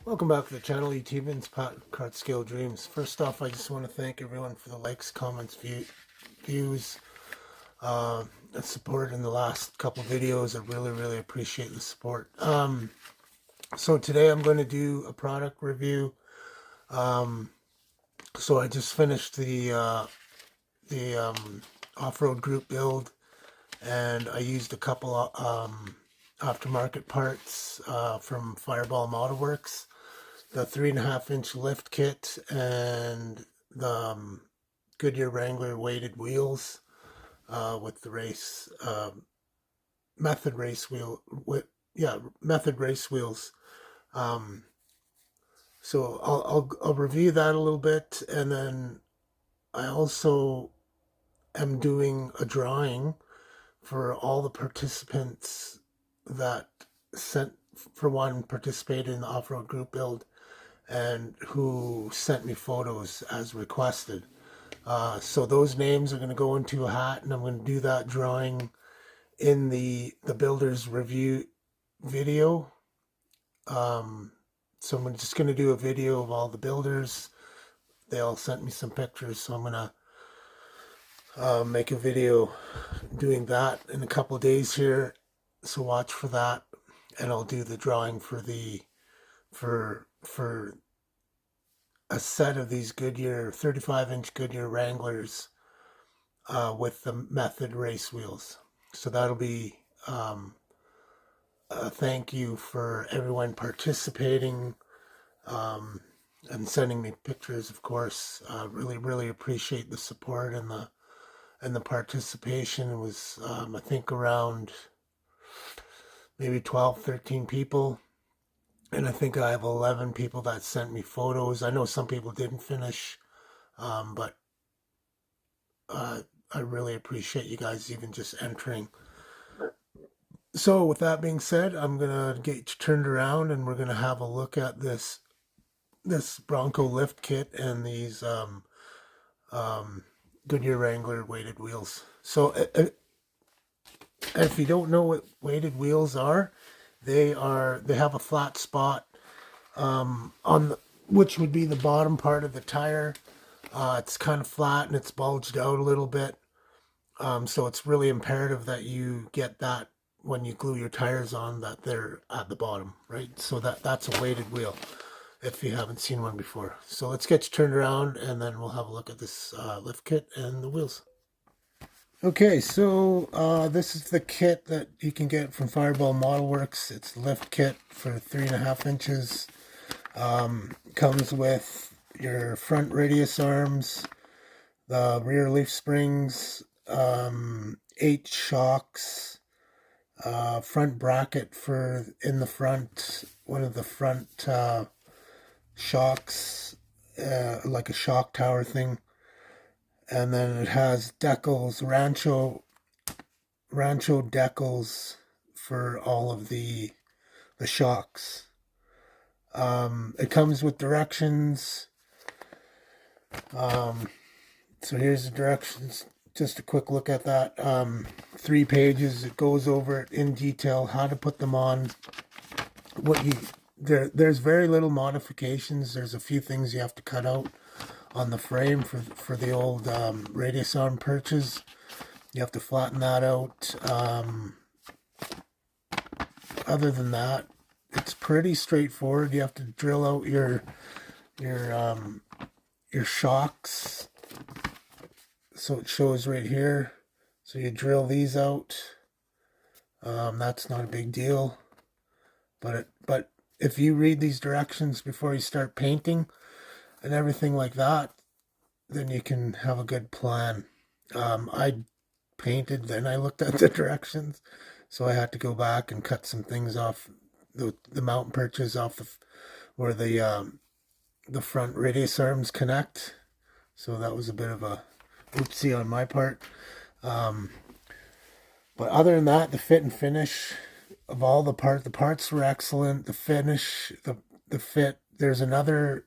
Welcome back to the channel, YouTubers, Pat Kart Scale Dreams. First off, I just want to thank everyone for the likes, comments, views, and support in the last couple videos. I really appreciate the support. So today I'm going to do a product review. So I just finished the off-road group build, and I used a couple aftermarket parts from Fireball Modelworks. The 3.5-inch lift kit and the Goodyear Wrangler weighted wheels with the method race wheels. So I'll review that a little bit, and then I also am doing a drawing for all the participants that participated in the off-road group build and who sent me photos as requested. So those names are going to go into a hat, and I'm going to do that drawing in the builder's review video. So I'm just going to do a video of all the builders. They all sent me some pictures, so I'm going to make a video doing that in a couple of days here. So watch for that, and I'll do the drawing for a set of these Goodyear 35-inch Goodyear Wranglers with the method race wheels. So that'll be a thank you for everyone participating and sending me pictures. Of course, really appreciate the support and the participation. It was I think around maybe 12-13 people. And I think I have 11 people that sent me photos. I know some people didn't finish, but I really appreciate you guys even just entering. So with that being said, I'm going to get you turned around, and we're going to have a look at this Bronco lift kit and these Goodyear Wrangler weighted wheels. So if you don't know what weighted wheels are, they have a flat spot which would be the bottom part of the tire. It's kind of flat and it's bulged out a little bit. So it's really imperative that you get that when you glue your tires on, that they're at the bottom, right? So that's a weighted wheel if you haven't seen one before. So let's get you turned around, and then we'll have a look at this lift kit and the wheels. Okay, so this is the kit that you can get from Fireball Modelworks. It's a lift kit for 3.5 inches. Comes with your front radius arms, the rear leaf springs, 8 shocks, front bracket in the front, one of the front shocks, like a shock tower thing. And then it has decals, Rancho decals for all of the shocks. It comes with directions. So here's the directions. Just a quick look at that. 3 pages. It goes over it in detail, how to put them on. There's very little modifications. There's a few things you have to cut out on the frame for the old radius arm perches. You have to flatten that out. Other than that, it's pretty straightforward. You have to drill out your shocks. So it shows right here. So you drill these out. That's not a big deal. But if you read these directions before you start painting and everything like that, then you can have a good plan. I painted, then I looked at the directions, so I had to go back and cut some things off the mountain perches off where the front radius arms connect. So that was a bit of a oopsie on my part. But other than that, the fit and finish of all the parts were excellent. The finish, the fit. There's another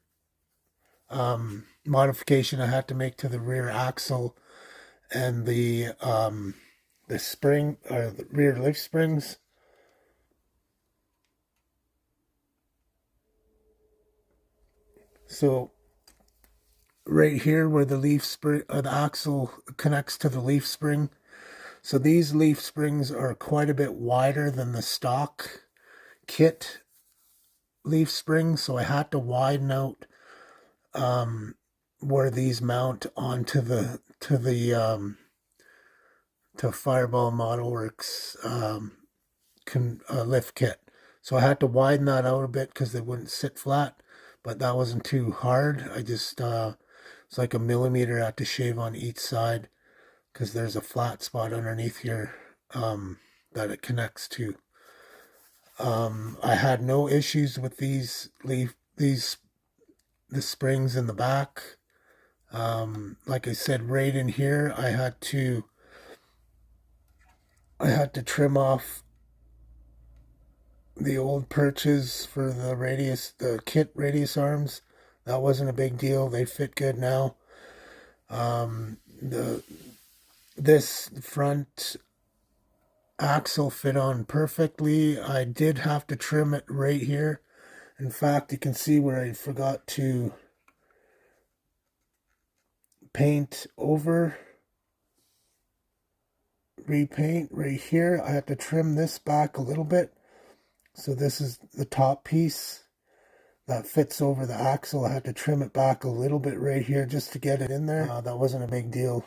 modification I had to make to the rear axle and the spring, or the rear lift springs. So right here where the leaf spring, the axle connects to the leaf spring. So these leaf springs are quite a bit wider than the stock kit leaf springs. So I had to widen out where these mount onto to Fireball Modelworks lift kit. So I had to widen that out a bit because they wouldn't sit flat, but that wasn't too hard. I just it's like 1 millimeter I had to shave on each side because there's a flat spot underneath here that it connects to. I had no issues with the springs in the back. Like I said, right in here, I had to trim off the old perches for the kit radius arms. That wasn't a big deal. They fit good now. This front axle fit on perfectly. I did have to trim it right here. In fact, you can see where I forgot to paint over, repaint right here. I had to trim this back a little bit. So this is the top piece that fits over the axle. I had to trim it back a little bit right here just to get it in there. That wasn't a big deal.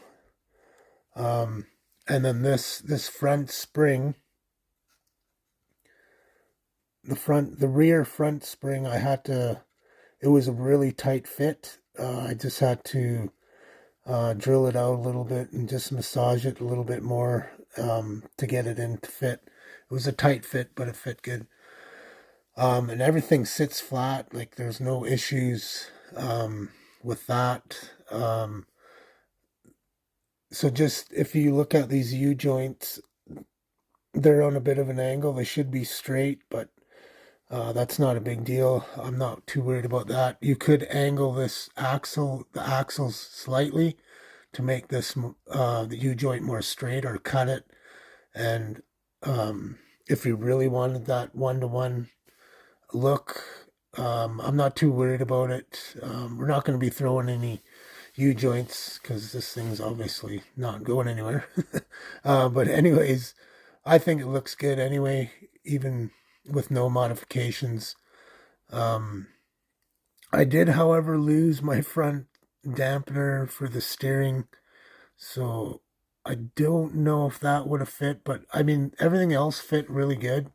And then this front spring, the rear front spring, it was a really tight fit. I just had to drill it out a little bit and just massage it a little bit more to get it in to fit. It was a tight fit, but it fit good. And everything sits flat, like there's no issues with that. So just if you look at these U-joints, they're on a bit of an angle. They should be straight, but that's not a big deal. I'm not too worried about that. You could angle the axles slightly to make the U-joint more straight, or cut it. And if you really wanted that one-to-one look, I'm not too worried about it. We're not going to be throwing any U-joints because this thing's obviously not going anywhere. But anyways, I think it looks good anyway, even with no modifications. I did, however, lose my front dampener for the steering, so I don't know if that would have fit, but I mean, everything else fit really good,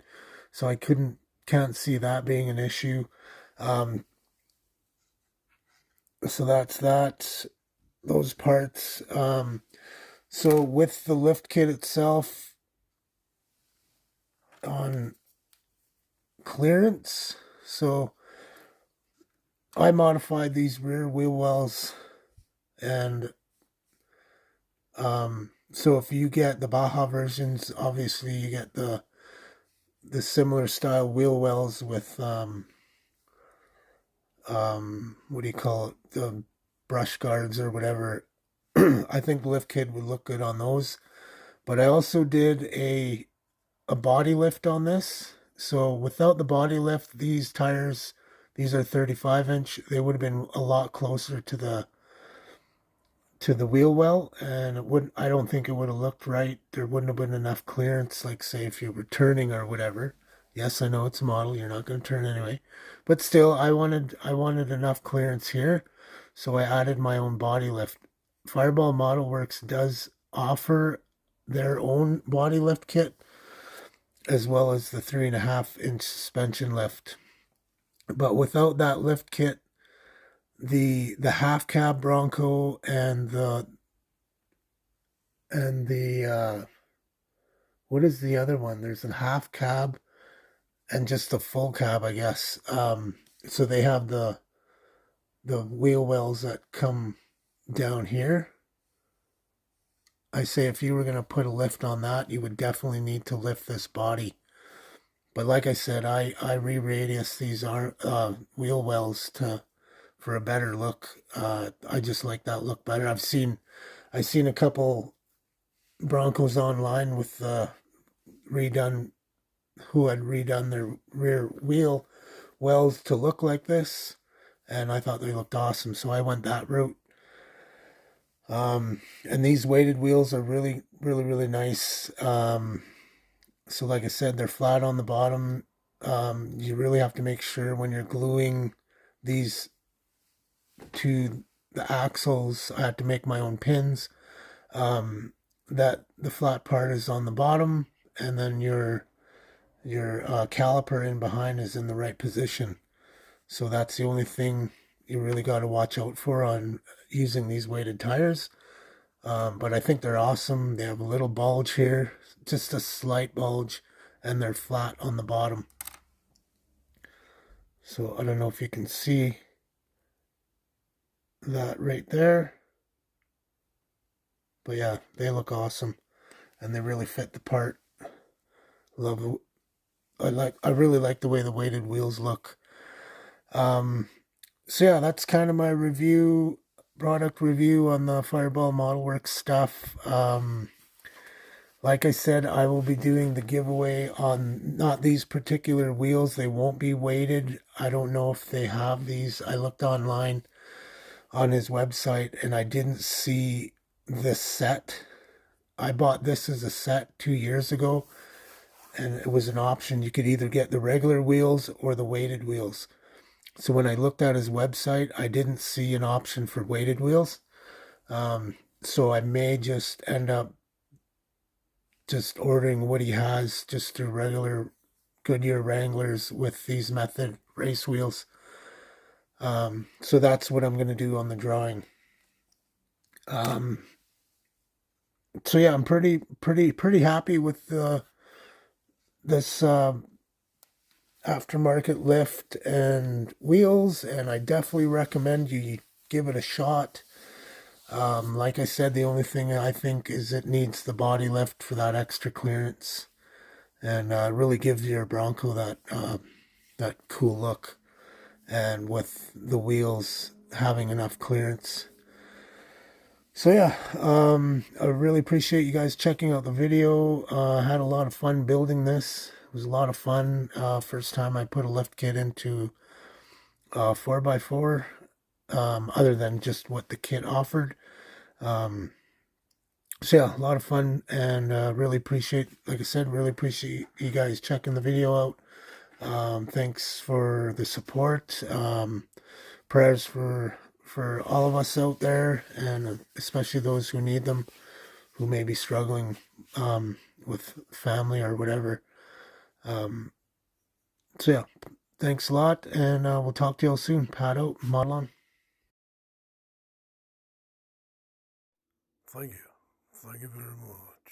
so I can't see that being an issue. So that's those parts. So with the lift kit itself on clearance, so I modified these rear wheel wells, and so if you get the Baja versions, obviously you get the similar style wheel wells with what do you call it, the brush guards or whatever. I think the lift kit would look good on those. But I also did a body lift on this. So without the body lift, these tires, these are 35-inch, they would have been a lot closer to the wheel well, and I don't think it would have looked right. There wouldn't have been enough clearance, like say if you were turning or whatever. Yes, I know it's a model, you're not going to turn anyway, but still, I wanted enough clearance here, so I added my own body lift. Fireball Modelworks does offer their own body lift kit, as well as the 3.5-inch suspension lift. But without that lift kit, the half cab Bronco and the what is the other one? There's a half cab and just the full cab, I guess. So they have the wheel wells that come down here. I say if you were going to put a lift on that, you would definitely need to lift this body. But like I said, I re-radius these wheel wells to for a better look. I just like that look better. I've seen a couple Broncos online with redone who had redone their rear wheel wells to look like this, and I thought they looked awesome, so I went that route. And these weighted wheels are really, really, really nice. So like I said, they're flat on the bottom. You really have to make sure when you're gluing these to the axles, I had to make my own pins, that the flat part is on the bottom, and then your caliper in behind is in the right position. So that's the only thing you really got to watch out for on using these weighted tires. But I think they're awesome. They have a little bulge here, just a slight bulge, and they're flat on the bottom. So I don't know if you can see that right there. But yeah, they look awesome, and they really fit the part. I really like the way the weighted wheels look. So yeah, that's kind of my product review on the Fireball Modelworks stuff. Like I said, I will be doing the giveaway on not these particular wheels. They won't be weighted. I don't know if they have these. I looked online on his website and I didn't see this set. I bought this as a set 2 years ago, and it was an option. You could either get the regular wheels or the weighted wheels. So when I looked at his website, I didn't see an option for weighted wheels. So I may just end up just ordering what he has, just the regular Goodyear Wranglers with these Method race wheels. So that's what I'm going to do on the drawing. So yeah, I'm pretty happy with this aftermarket lift and wheels, and I definitely recommend you give it a shot. Like I said, the only thing I think is it needs the body lift for that extra clearance, and really gives your Bronco that cool look, and with the wheels having enough clearance. So yeah, I really appreciate you guys checking out the video. I had a lot of fun building this. It was a lot of fun. First time I put a lift kit into 4x4, other than just what the kit offered. So yeah, a lot of fun, and really appreciate, like I said, really appreciate you guys checking the video out. Thanks for the support. Prayers for all of us out there, and especially those who need them, who may be struggling with family or whatever. So yeah, thanks a lot, and we'll talk to you all soon. Pat out, model on. Thank you. Thank you very much.